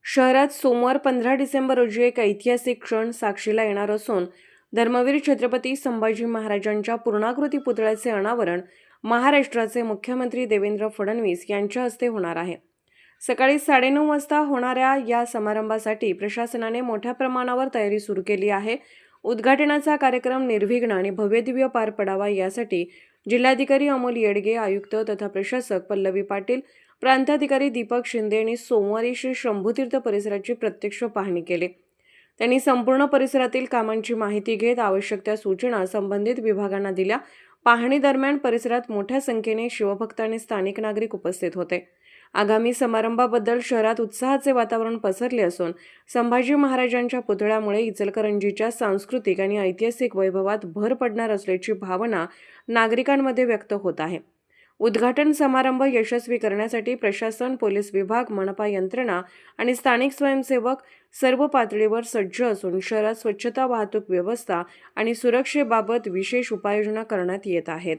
शहरात सोमवार 15 डिसेंबर रोजी एक ऐतिहासिक क्षण साक्षीला येणार असून धर्मवीर छत्रपती संभाजी महाराजांच्या पूर्णाकृती पुतळ्याचे अनावरण महाराष्ट्राचे मुख्यमंत्री देवेंद्र फडणवीस यांच्या हस्ते होणार आहे। सकाळी 9:30 वाजता होणाऱ्या या समारंभासाठी प्रशासनाने मोठ्या प्रमाणावर तयारी सुरू केली आहे। उद्घाटनाचा कार्यक्रम निर्विघ्न आणि भव्यदिव्य पार पडावा यासाठी जिल्हाधिकारी अमोल येडगे, आयुक्त तथा प्रशासक पल्लवी पाटील, प्रांताधिकारी दीपक शिंदे यांनी सोमवारी श्री शंभूतीर्थ परिसराची प्रत्यक्ष पाहणी केली। त्यांनी संपूर्ण परिसरातील कामांची माहिती घेत आवश्यक त्या सूचना संबंधित विभागांना दिल्या। पाहणी दरम्यान परिसरात मोठ्या संख्येने शिवभक्त आणि स्थानिक नागरिक उपस्थित होते। आगामी समारंभाबद्दल शहरात उत्साहाचे वातावरण पसरले असून संभाजी महाराजांच्या पुतळ्यामुळे इचलकरंजीच्या सांस्कृतिक आणि ऐतिहासिक वैभवात भर पडणार असल्याची भावना नागरिकांमध्ये व्यक्त होत आहे। उद्घाटन समारंभ यशस्वी करण्यासाठी प्रशासन, पोलीस विभाग, मनपा यंत्रणा आणि स्थानिक स्वयंसेवक सर्व पातळीवर सज्ज असून शहरात स्वच्छता, वाहतूक व्यवस्था आणि सुरक्षेबाबत विशेष उपाययोजना करण्यात येत आहेत।